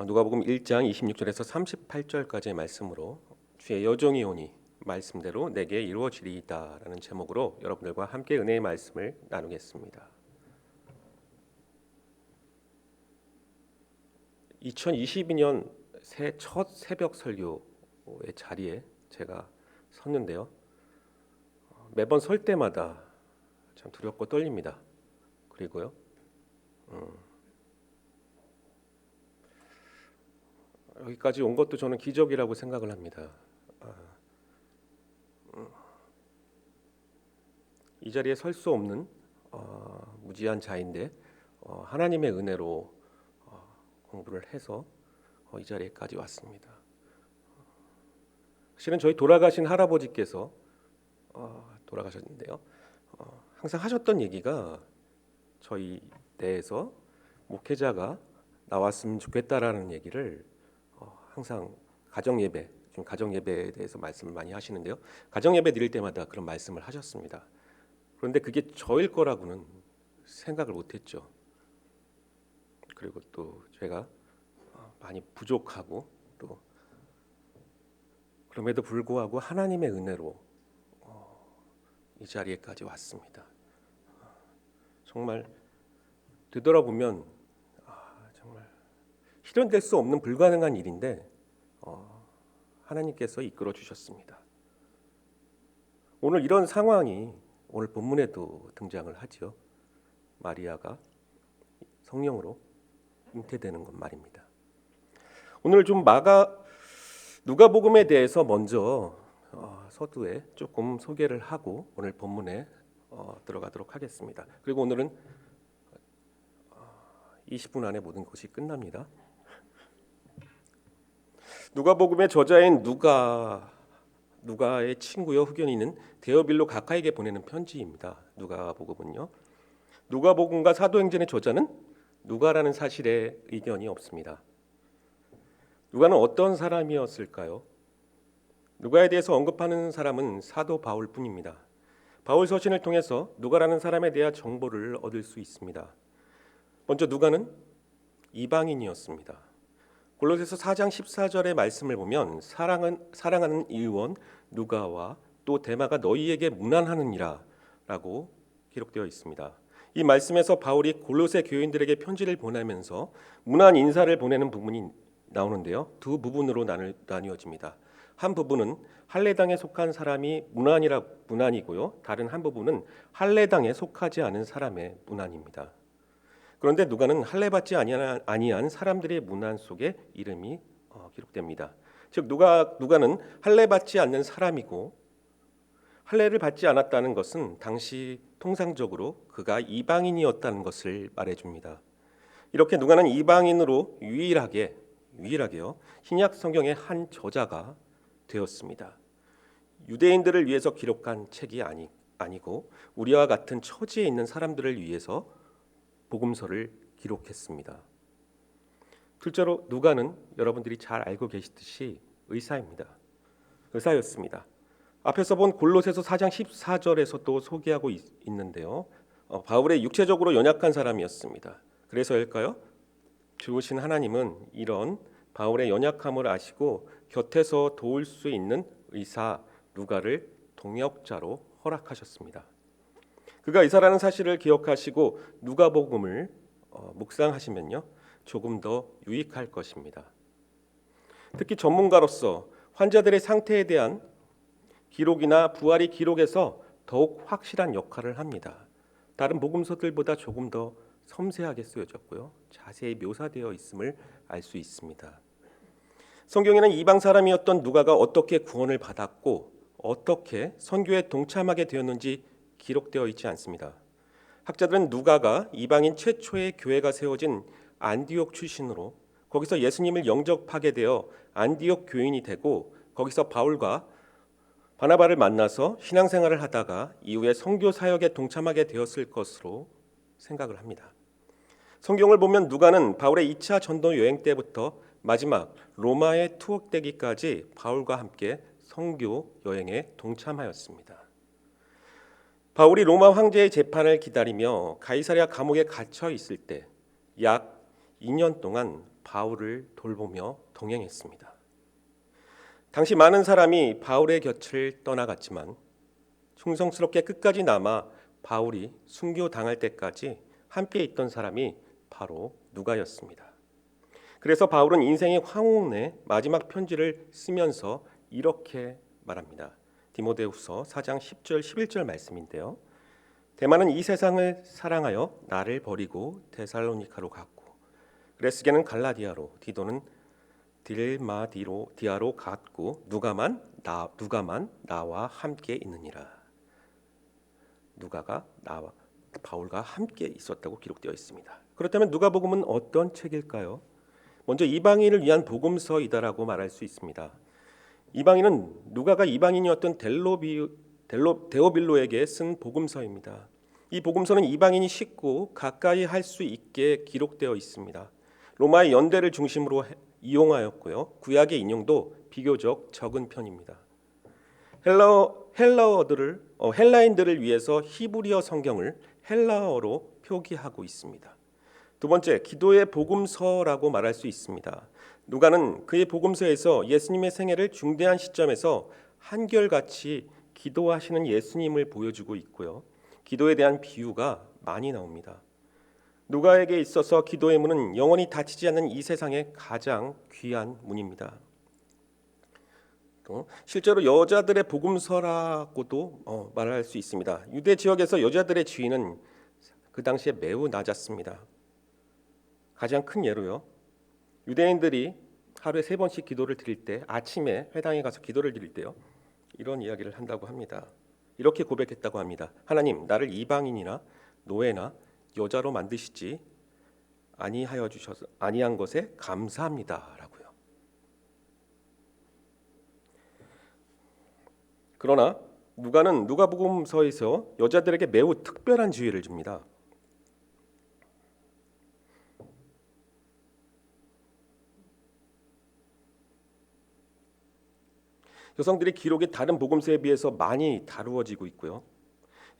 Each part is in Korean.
누가복음 1장 26절에서 38절까지의 말씀으로 주의 여종이 오니 말씀대로 내게 이루어지리이다라는 제목으로 여러분들과 함께 은혜의 말씀을 나누겠습니다. 2022년 첫 새벽 설교의 자리에 제가 섰는데요. 매번 설 때마다 참 두렵고 떨립니다. 그리고요. 여기까지 온 것도 저는 기적이라고 생각을 합니다. 이 자리에 설 수 없는 무지한 자인데 하나님의 은혜로 공부를 해서 이 자리에까지 왔습니다. 실은 저희 돌아가신 할아버지께서 돌아가셨는데요. 항상 하셨던 얘기가 저희 내에서 목회자가 나왔으면 좋겠다라는 얘기를 항상 지금 가정 예배에 대해서 말씀을 많이 하시는데요. 가정 예배 드릴 때마다 그런 말씀을 하셨습니다. 그런데 그게 저일 거라고는 생각을 못했죠. 그리고 또 제가 많이 부족하고 또 그럼에도 불구하고 하나님의 은혜로 이 자리에까지 왔습니다. 정말 되돌아보면 정말 실현될 수 없는 불가능한 일인데 하나님께서 이끌어 주셨습니다. 오늘 이런 상황이 오늘 본문에도 등장을 하죠. 마리아가 성령으로 잉태되는 것 말입니다. 오늘 좀 누가복음에 대해서 먼저 서두에 조금 소개를 하고 오늘 본문에 들어가도록 하겠습니다. 그리고 오늘은 20분 안에 모든 것이 끝납니다. 누가복음의 저자인 누가의 친구여 후견인은 데어빌로 가카에게 보내는 편지입니다. 누가복음은요. 누가복음과 사도행전의 저자는 누가라는 사실에 의견이 없습니다. 누가는 어떤 사람이었을까요? 누가에 대해서 언급하는 사람은 사도 바울뿐입니다. 바울 서신을 통해서 누가라는 사람에 대한 정보를 얻을 수 있습니다. 먼저 누가는 이방인이었습니다. 골로새서 4장 14절의 말씀을 보면 사랑하는 일원 누가와 또 데마가 너희에게 문안하느니라 라고 기록되어 있습니다. 이 말씀에서 바울이 골로새 교인들에게 편지를 보내면서 문안 인사를 보내는 부분이 나오는데요. 두 부분으로 나뉘어집니다. 한 부분은 할례당에 속한 사람이 문안이고요. 다른 한 부분은 할례당에 속하지 않은 사람의 문안입니다. 그런데 누가는 할례받지 아니한 사람들의 문안 속에 이름이 기록됩니다. 즉 누가는 할례받지 않는 사람이고 할례를 받지 않았다는 것은 당시 통상적으로 그가 이방인이었다는 것을 말해줍니다. 이렇게 누가는 이방인으로 유일하게요 신약 성경의 한 저자가 되었습니다. 유대인들을 위해서 기록한 책이 아니고 우리와 같은 처지에 있는 사람들을 위해서 복음서를 기록했습니다. 둘째로 누가는 여러분들이 잘 알고 계시듯이 의사였습니다. 앞에서 본 골로새서 4장 14절에서 또 소개하고 있는데요. 바울의 육체적으로 연약한 사람이었습니다. 그래서일까요? 좋으신 하나님은 이런 바울의 연약함을 아시고 곁에서 도울 수 있는 의사 누가를 동역자로 허락하셨습니다. 그가 의사라는 사실을 기억하시고 누가복음을 묵상하시면요 조금 더 유익할 것입니다. 특히 전문가로서 환자들의 상태에 대한 기록이나 부활의 기록에서 더욱 확실한 역할을 합니다. 다른 복음서들보다 조금 더 섬세하게 쓰여졌고요 자세히 묘사되어 있음을 알 수 있습니다. 성경에는 이방 사람이었던 누가가 어떻게 구원을 받았고 어떻게 선교에 동참하게 되었는지 기록되어 있지 않습니다. 학자들은 누가가 이방인 최초의 교회가 세워진 안디옥 출신으로 거기서 예수님을 영접하게 되어 안디옥 교인이 되고 거기서 바울과 바나바를 만나서 신앙생활을 하다가 이후에 선교 사역에 동참하게 되었을 것으로 생각을 합니다. 성경을 보면 누가는 바울의 2차 전도 여행 때부터 마지막 로마에 투옥되기까지 바울과 함께 선교 여행에 동참하였습니다. 바울이 로마 황제의 재판을 기다리며 가이사랴 감옥에 갇혀 있을 때 약 2년 동안 바울을 돌보며 동행했습니다. 당시 많은 사람이 바울의 곁을 떠나갔지만 충성스럽게 끝까지 남아 바울이 순교당할 때까지 함께 있던 사람이 바로 누가였습니다. 그래서 바울은 인생의 황혼의 마지막 편지를 쓰면서 이렇게 말합니다. 디모데후서 4장 10절 11절 말씀인데요. 데마는 이 세상을 사랑하여 나를 버리고 데살로니카로 갔고 그레스게는 갈라디아로 디도는 딜마디아로 갔고 누가만 나와 함께 있느니라. 누가가 나와 바울과 함께 있었다고 기록되어 있습니다. 그렇다면 누가복음은 어떤 책일까요? 먼저 이방인을 위한 복음서이다라고 말할 수 있습니다. 이방인은 누가가 이방인이었던 데오빌로에게 쓴 복음서입니다. 이 복음서는 이방인이 쉽고 가까이 할 수 있게 기록되어 있습니다. 로마의 연대를 중심으로 이용하였고요. 구약의 인용도 비교적 적은 편입니다. 헬라인들을 위해서 히브리어 성경을 헬라어로 표기하고 있습니다. 두 번째, 기도의 복음서라고 말할 수 있습니다. 누가는 그의 복음서에서 예수님의 생애를 중대한 시점에서 한결같이 기도하시는 예수님을 보여주고 있고요. 기도에 대한 비유가 많이 나옵니다. 누가에게 있어서 기도의 문은 영원히 닫히지 않는 이 세상의 가장 귀한 문입니다. 또 실제로 여자들의 복음서라고도 말할 수 있습니다. 유대 지역에서 여자들의 지위는 그 당시에 매우 낮았습니다. 가장 큰 예로요. 유대인들이 하루에 3번씩 기도를 드릴 때 아침에 회당에 가서 기도를 드릴 때요. 이런 이야기를 한다고 합니다. 이렇게 고백했다고 합니다. 하나님, 나를 이방인이나 노예나 여자로 만드시지 아니한 것에 감사합니다라고요. 그러나 누가는 누가복음서에서 여자들에게 매우 특별한 지위를 줍니다. 여성들의 기록이 다른 복음서에 비해서 많이 다루어지고 있고요.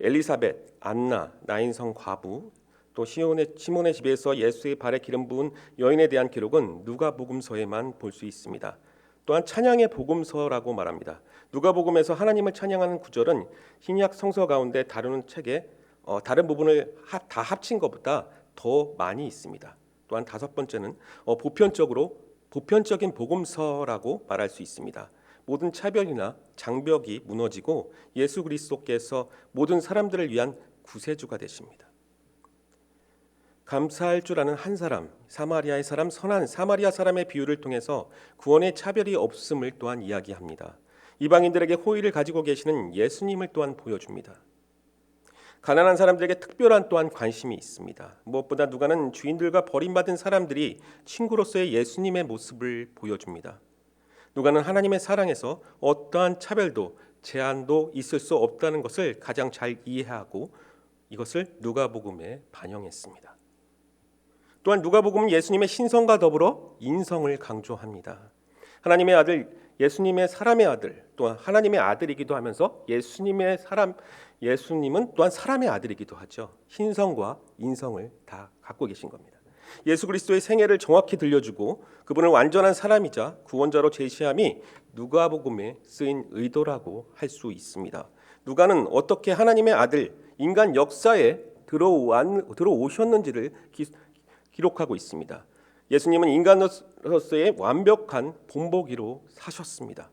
엘리사벳, 안나, 나인성 과부, 또 시몬의 집에서 예수의 발에 기름 부은 여인에 대한 기록은 누가복음서에만 볼 수 있습니다. 또한 찬양의 복음서라고 말합니다. 누가복음에서 하나님을 찬양하는 구절은 신약 성서 가운데 다루는 책에 다른 부분을 다 합친 것보다 더 많이 있습니다. 또한 다섯 번째는 보편적인 복음서라고 말할 수 있습니다. 모든 차별이나 장벽이 무너지고 예수 그리스도께서 모든 사람들을 위한 구세주가 되십니다. 감사할 줄 아는 한 사람, 사마리아의 사람, 선한 사마리아 사람의 비유를 통해서 구원의 차별이 없음을 또한 이야기합니다. 이방인들에게 호의를 가지고 계시는 예수님을 또한 보여줍니다. 가난한 사람들에게 특별한 또한 관심이 있습니다. 무엇보다 누가는 주인들과 버림받은 사람들이 친구로서의 예수님의 모습을 보여줍니다. 누가는 하나님의 사랑에서 어떠한 차별도 제한도 있을 수 없다는 것을 가장 잘 이해하고 이것을 누가복음에 반영했습니다. 또한 누가복음은 예수님의 신성과 더불어 인성을 강조합니다. 하나님의 아들, 예수님의 사람의 아들, 또한 하나님의 아들이기도 하면서 예수님은 또한 사람의 아들이기도 하죠. 신성과 인성을 다 갖고 계신 겁니다. 예수 그리스도의 생애를 정확히 들려주고 그분을 완전한 사람이자 구원자로 제시함이 누가복음에 쓰인 의도라고 할 수 있습니다. 누가는 어떻게 하나님의 아들, 인간 역사에 들어오셨는지를 기록하고 있습니다. 예수님은 인간으로서의 완벽한 본보기로 사셨습니다.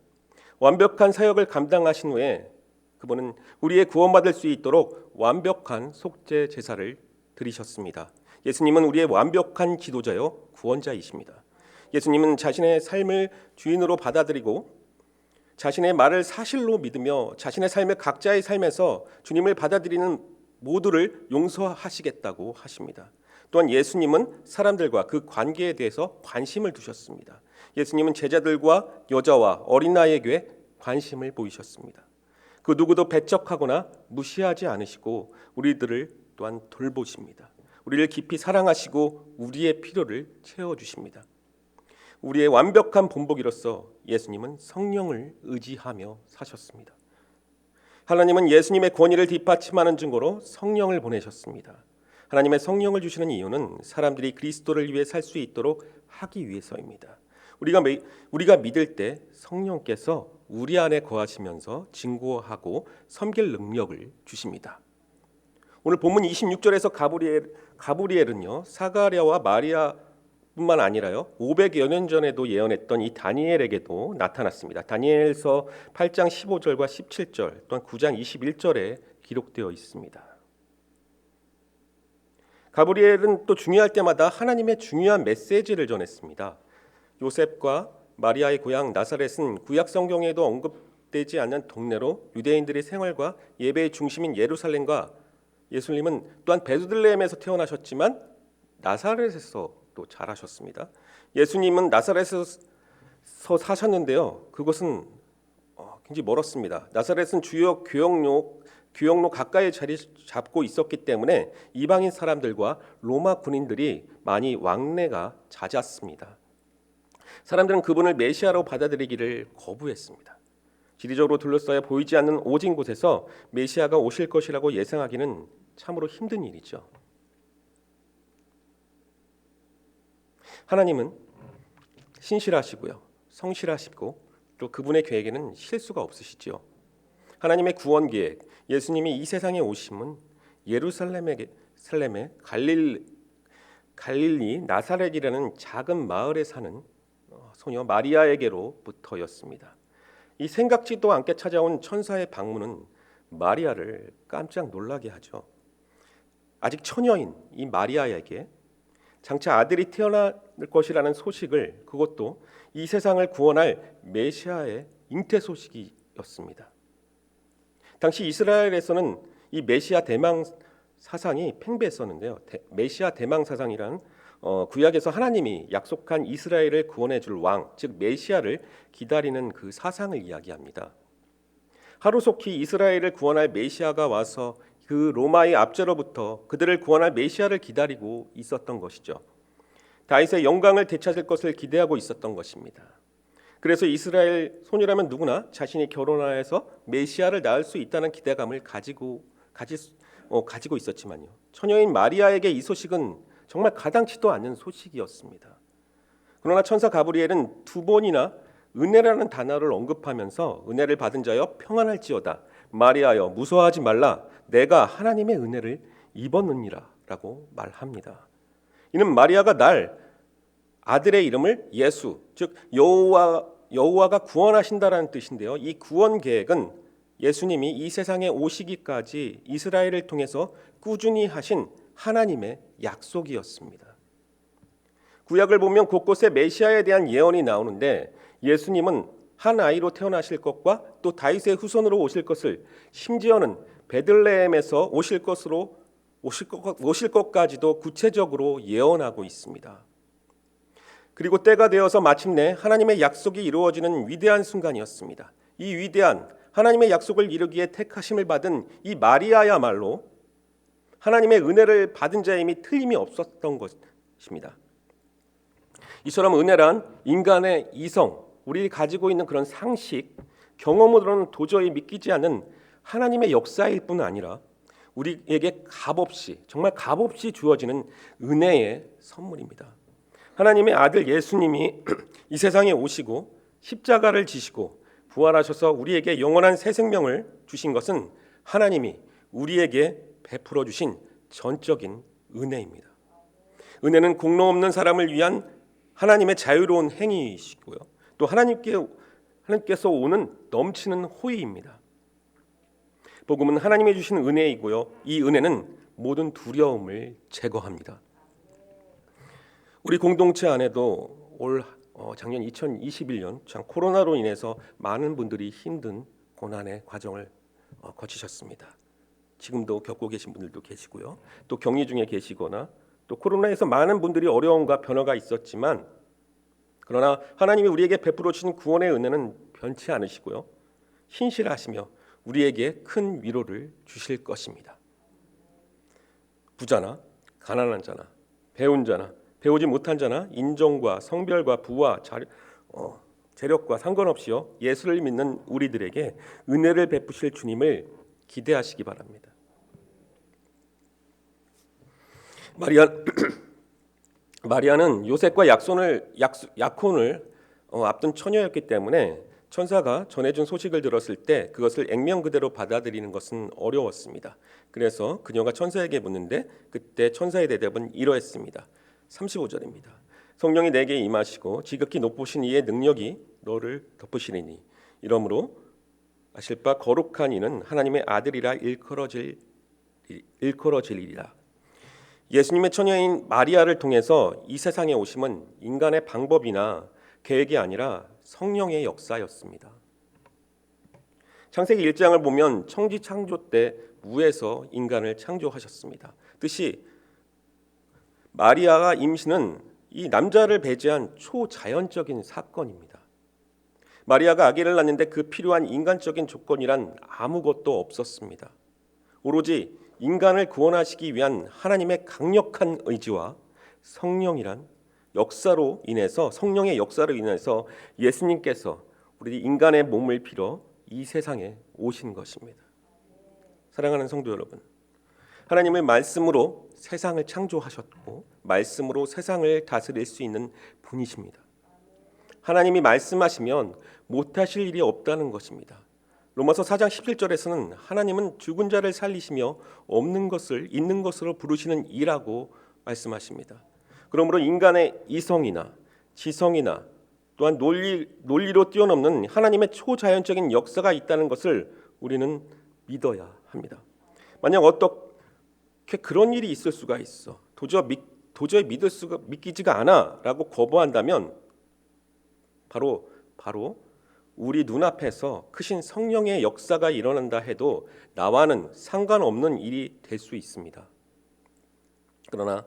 완벽한 사역을 감당하신 후에 그분은 우리의 구원받을 수 있도록 완벽한 속죄 제사를 드리셨습니다. 예수님은 우리의 완벽한 지도자요 구원자이십니다. 예수님은 자신의 삶을 주인으로 받아들이고 자신의 말을 사실로 믿으며 자신의 삶을 각자의 삶에서 주님을 받아들이는 모두를 용서하시겠다고 하십니다. 또한 예수님은 사람들과 그 관계에 대해서 관심을 두셨습니다. 예수님은 제자들과 여자와 어린 나이에게 관심을 보이셨습니다. 그 누구도 배척하거나 무시하지 않으시고 우리들을 또한 돌보십니다. 우리를 깊이 사랑하시고 우리의 필요를 채워주십니다. 우리의 완벽한 본보기로서 예수님은 성령을 의지하며 사셨습니다. 하나님은 예수님의 권위를 뒷받침하는 증거로 성령을 보내셨습니다. 하나님의 성령을 주시는 이유는 사람들이 그리스도를 위해 살 수 있도록 하기 위해서입니다. 우리가 믿을 때 성령께서 우리 안에 거하시면서 증거하고 섬길 능력을 주십니다. 오늘 본문 26절에서 가브리엘은요, 사가랴와 마리아뿐만 아니라요, 500여 년 전에도 예언했던 이 다니엘에게도 나타났습니다. 다니엘서 8장 15절과 17절 또한 9장 21절에 기록되어 있습니다. 가브리엘은 또 중요할 때마다 하나님의 중요한 메시지를 전했습니다. 요셉과 마리아의 고향 나사렛은 구약 성경에도 언급되지 않는 동네로 유대인들의 생활과 예배의 중심인 예루살렘과 예수님은 또한 베들레헴에서 태어나셨지만 나사렛에서 또 자라셨습니다. 예수님은 나사렛에서 사셨는데요, 그것은 굉장히 멀었습니다. 나사렛은 주요 교역로 가까이 자리 잡고 있었기 때문에 이방인 사람들과 로마 군인들이 많이 왕래가 잦았습니다. 사람들은 그분을 메시아로 받아들이기를 거부했습니다. 지리적으로 둘러싸여 보이지 않는 오진 곳에서 메시아가 오실 것이라고 예상하기는 참으로 힘든 일이죠. 하나님은 신실하시고요, 성실하시고 또 그분의 계획에는 실수가 없으시죠. 하나님의 구원 계획, 예수님이 이 세상에 오심은 예루살렘의 갈릴리 나사렛이라는 작은 마을에 사는 소녀 마리아에게로부터였습니다. 이 생각지도 않게 찾아온 천사의 방문은 마리아를 깜짝 놀라게 하죠. 아직 처녀인 이 마리아에게 장차 아들이 태어날 것이라는 소식을, 그것도 이 세상을 구원할 메시아의 잉태 소식이었습니다. 당시 이스라엘에서는 이 메시아 대망 사상이 팽배했었는데요. 메시아 대망 사상이란 구약에서 하나님이 약속한 이스라엘을 구원해 줄 왕, 즉 메시아를 기다리는 그 사상을 이야기합니다. 하루속히 이스라엘을 구원할 메시아가 와서 그 로마의 압제로부터 그들을 구원할 메시아를 기다리고 있었던 것이죠. 다윗의 영광을 되찾을 것을 기대하고 있었던 것입니다. 그래서 이스라엘 소녀라면 누구나 자신이 결혼하여서 메시아를 낳을 수 있다는 기대감을 가지고 있었지만요, 처녀인 마리아에게 이 소식은 정말 가당치도 않는 소식이었습니다. 그러나 천사 가브리엘은 두 번이나 은혜라는 단어를 언급하면서 은혜를 받은 자여 평안할지어다, 마리아여 무서워하지 말라, 내가 하나님의 은혜를 입었느니라 라고 말합니다. 이는 마리아가 날 아들의 이름을 예수, 즉 여호와가 구원하신다라는 뜻인데요, 이 구원 계획은 예수님이 이 세상에 오시기까지 이스라엘을 통해서 꾸준히 하신 하나님의 약속이었습니다. 구약을 보면 곳곳에 메시아에 대한 예언이 나오는데 예수님은 한 아이로 태어나실 것과 또 다윗의 후손으로 오실 것을, 심지어는 베들레헴에서 오실 것까지도 구체적으로 예언하고 있습니다. 그리고 때가 되어서 마침내 하나님의 약속이 이루어지는 위대한 순간이었습니다. 이 위대한 하나님의 약속을 이루기에 택하심을 받은 이 마리아야말로 하나님의 은혜를 받은 자임이 틀림이 없었던 것입니다. 이처럼 은혜란 인간의 이성, 우리 가지고 있는 그런 상식, 경험으로는 도저히 믿기지 않는 하나님의 역사일 뿐 아니라 우리에게 정말 값없이 주어지는 은혜의 선물입니다. 하나님의 아들 예수님이 이 세상에 오시고 십자가를 지시고 부활하셔서 우리에게 영원한 새 생명을 주신 것은 하나님이 우리에게 베풀어 주신 전적인 은혜입니다. 은혜는 공로 없는 사람을 위한 하나님의 자유로운 행위이시고요, 또 하나님께서 오는 넘치는 호의입니다. 복음은 하나님이 주신 은혜이고요, 이 은혜는 모든 두려움을 제거합니다. 우리 공동체 안에도 작년 2021년 참 코로나로 인해서 많은 분들이 힘든 고난의 과정을 거치셨습니다. 지금도 겪고 계신 분들도 계시고요, 또 격리 중에 계시거나 또 코로나에서 많은 분들이 어려움과 변화가 있었지만, 그러나 하나님이 우리에게 베풀어 주신 구원의 은혜는 변치 않으시고요, 신실하시며 우리에게 큰 위로를 주실 것입니다. 부자나 가난한 자나 배운 자나 배우지 못한 자나 인종과 성별과 부와 재력과 상관없이요, 예수를 믿는 우리들에게 은혜를 베푸실 주님을 기대하시기 바랍니다. 마리아 마리아는 요셉과 약혼을 앞둔 처녀였기 때문에 천사가 전해준 소식을 들었을 때 그것을 액면 그대로 받아들이는 것은 어려웠습니다. 그래서 그녀가 천사에게 묻는데 그때 천사의 대답은 이러했습니다. 35절입니다. 성령이 내게 임하시고 지극히 높으신 이의 능력이 너를 덮으시리니 이러므로 아실 바 거룩한 이는 하나님의 아들이라 일컬어지리라. 예수님의 처녀인 마리아를 통해서 이 세상에 오심은 인간의 방법이나 계획이 아니라 성령의 역사였습니다. 창세기 1장을 보면 천지 창조 때 무에서 인간을 창조하셨습니다. 뜻이 마리아가 임신은 이 남자를 배제한 초자연적인 사건입니다. 마리아가 아기를 낳는데 그 필요한 인간적인 조건이란 아무것도 없었습니다. 오로지 인간을 구원하시기 위한 하나님의 강력한 의지와 성령의 역사로 인해서 예수님께서 우리 인간의 몸을 빌어 이 세상에 오신 것입니다. 사랑하는 성도 여러분, 하나님의 말씀으로 세상을 창조하셨고 말씀으로 세상을 다스릴 수 있는 분이십니다. 하나님이 말씀하시면 못하실 일이 없다는 것입니다. 로마서 4장 17절에서는 하나님은 죽은 자를 살리시며 없는 것을 있는 것으로 부르시는 이라고 말씀하십니다. 그러므로 인간의 이성이나 지성이나 또한 논리로 뛰어넘는 하나님의 초자연적인 역사가 있다는 것을 우리는 믿어야 합니다. 만약 어떻게 그런 일이 있을 수가 있어 도저히 믿기지가 않아 라고 거부한다면 바로 우리 눈앞에서 크신 성령의 역사가 일어난다 해도 나와는 상관없는 일이 될 수 있습니다. 그러나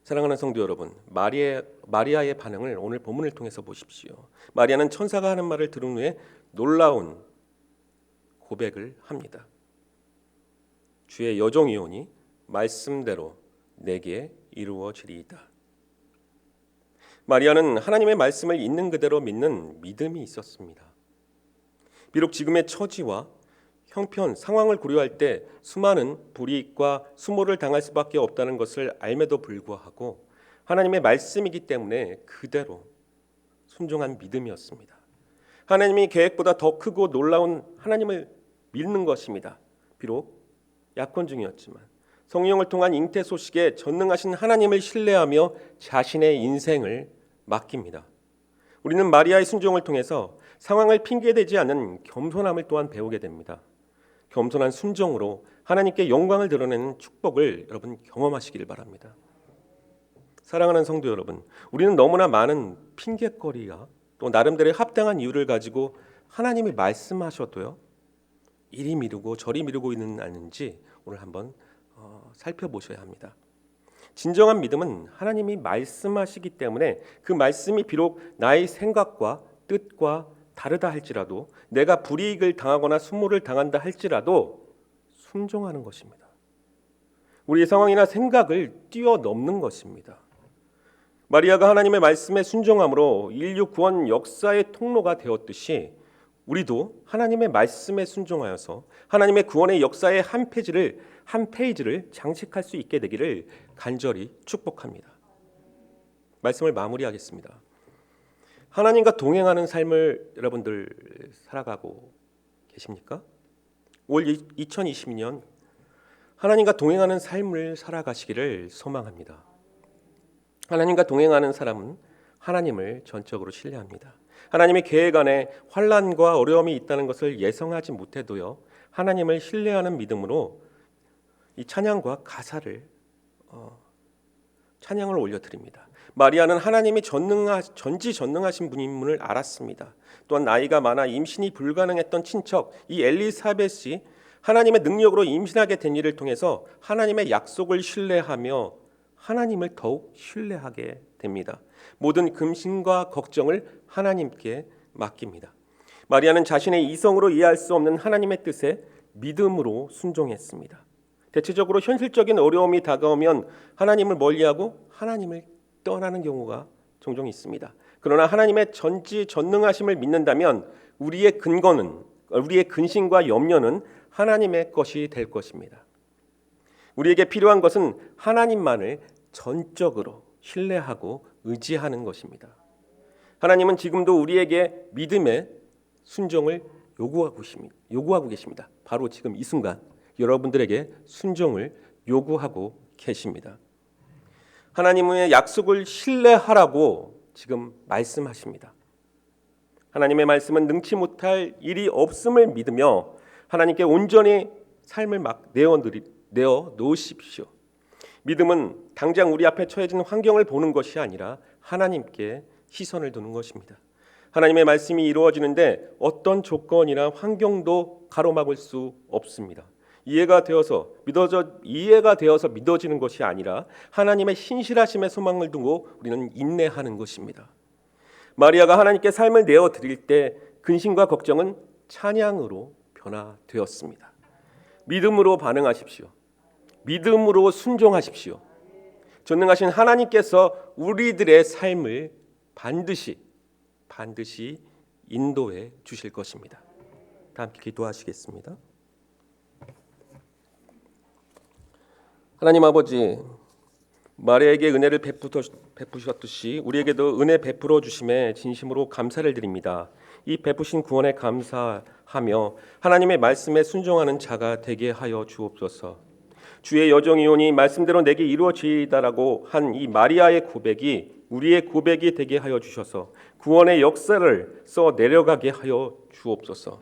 사랑하는 성도 여러분, 마리아의 반응을 오늘 본문을 통해서 보십시오. 마리아는 천사가 하는 말을 들은 후에 놀라운 고백을 합니다. 주의 여종이오니 말씀대로 내게 이루어지리이다. 마리아는 하나님의 말씀을 있는 그대로 믿는 믿음이 있었습니다. 비록 지금의 처지와 형편, 상황을 고려할 때 수많은 불이익과 수모를 당할 수밖에 없다는 것을 알매도 불구하고 하나님의 말씀이기 때문에 그대로 순종한 믿음이었습니다. 하나님이 계획보다 더 크고 놀라운 하나님을 믿는 것입니다. 비록 약혼 중이었지만 성령을 통한 잉태 소식에 전능하신 하나님을 신뢰하며 자신의 인생을 맡깁니다. 우리는 마리아의 순종을 통해서 상황을 핑계대지 않는 겸손함을 또한 배우게 됩니다. 겸손한 순종으로 하나님께 영광을 드러내는 축복을 여러분 경험하시길 바랍니다. 사랑하는 성도 여러분, 우리는 너무나 많은 핑계거리와 또 나름대로의 합당한 이유를 가지고 하나님이 말씀하셔도요 이리 미루고 저리 미루고 있는 않은지 오늘 한번 살펴보셔야 합니다. 진정한 믿음은 하나님이 말씀하시기 때문에 그 말씀이 비록 나의 생각과 뜻과 다르다 할지라도 내가 불이익을 당하거나 수모를 당한다 할지라도 순종하는 것입니다. 우리의 상황이나 생각을 뛰어넘는 것입니다. 마리아가 하나님의 말씀에 순종함으로 인류 구원 역사의 통로가 되었듯이 우리도 하나님의 말씀에 순종하여서 하나님의 구원의 역사의 한 페이지를 장식할 수 있게 되기를 간절히 축복합니다. 말씀을 마무리하겠습니다. 하나님과 동행하는 삶을 여러분들 살아가고 계십니까? 올 2022년 하나님과 동행하는 삶을 살아가시기를 소망합니다. 하나님과 동행하는 사람은 하나님을 전적으로 신뢰합니다. 하나님의 계획 안에 환난과 어려움이 있다는 것을 예상하지 못해도요 하나님을 신뢰하는 믿음으로 이 찬양과 가사를 찬양을 올려드립니다. 마리아는 하나님이 전지전능하신 분임을 알았습니다. 또한 나이가 많아 임신이 불가능했던 친척 이 엘리사벳이 하나님의 능력으로 임신하게 된 일을 통해서 하나님의 약속을 신뢰하며 하나님을 더욱 신뢰하게 됩니다. 모든 금신과 걱정을 하나님께 맡깁니다. 마리아는 자신의 이성으로 이해할 수 없는 하나님의 뜻에 믿음으로 순종했습니다. 대체적으로 현실적인 어려움이 다가오면 하나님을 멀리하고 하나님을 떠나는 경우가 종종 있습니다. 그러나 하나님의 전지전능하심을 믿는다면 우리의 근신과 염려는 하나님의 것이 될 것입니다. 우리에게 필요한 것은 하나님만을 전적으로 신뢰하고 의지하는 것입니다. 하나님은 지금도 우리에게 믿음의 순종을 요구하고 계십니다. 바로 지금 이 순간 여러분들에게 순종을 요구하고 계십니다. 하나님의 약속을 신뢰하라고 지금 말씀하십니다. 하나님의 말씀은 능치 못할 일이 없음을 믿으며 하나님께 온전히 삶을 내어 놓으십시오. 믿음은 당장 우리 앞에 처해진 환경을 보는 것이 아니라 하나님께 시선을 두는 것입니다. 하나님의 말씀이 이루어지는데 어떤 조건이나 환경도 가로막을 수 없습니다. 이해가 되어서 믿어지는 것이 아니라 하나님의 신실하심에 소망을 두고 우리는 인내하는 것입니다. 마리아가 하나님께 삶을 내어 드릴 때 근심과 걱정은 찬양으로 변화되었습니다. 믿음으로 반응하십시오. 믿음으로 순종하십시오. 전능하신 하나님께서 우리들의 삶을 반드시 인도해 주실 것입니다. 다 함께 기도하시겠습니다. 하나님 아버지, 마리아에게 은혜를 베푸셨듯이 우리에게도 은혜 베풀어 주심에 진심으로 감사를 드립니다. 이 베푸신 구원에 감사하며 하나님의 말씀에 순종하는 자가 되게 하여 주옵소서. 주의 여정이오니 말씀대로 내게 이루어지이다라고 한 이 마리아의 고백이 우리의 고백이 되게 하여 주셔서 구원의 역사를 써 내려가게 하여 주옵소서.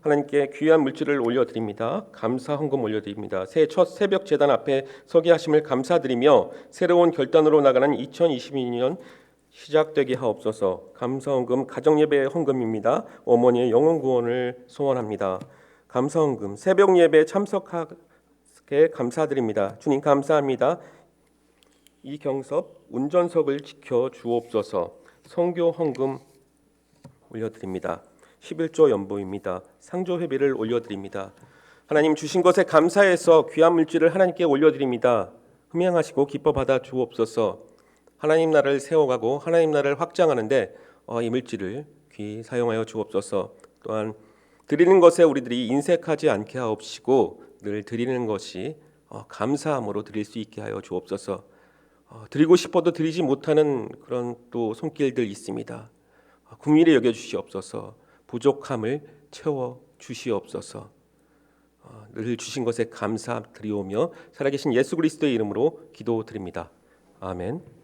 하나님께 귀한 물질을 올려드립니다. 감사 헌금 올려드립니다. 새해 첫 새벽 제단 앞에 서게 하심을 감사드리며 새로운 결단으로 나가는 2022년 시작되게 하옵소서. 감사 헌금 가정 예배 헌금입니다. 어머니의 영혼 구원을 소원합니다. 감사 헌금 새벽 예배 참석하게 감사드립니다. 주님 감사합니다. 이경섭 운전석을 지켜 주옵소서. 선교 헌금 올려드립니다. 11조 연보입니다. 상조 회비를 올려드립니다. 하나님 주신 것에 감사해서 귀한 물질을 하나님께 올려드립니다. 흠양하시고 기뻐 받아 주옵소서. 하나님 나라를 세워가고 하나님 나라를 확장하는데 이 물질을 귀히 사용하여 주옵소서. 또한 드리는 것에 우리들이 인색하지 않게 하옵시고 늘 드리는 것이 감사함으로 드릴 수 있게 하여 주옵소서. 드리고 싶어도 드리지 못하는 그런 또 손길들 있습니다. 긍휼히 여겨 주시옵소서. 부족함을 채워 주시옵소서. 늘 주신 것에 감사드리오며 살아계신 예수 그리스도의 이름으로 기도드립니다. 아멘.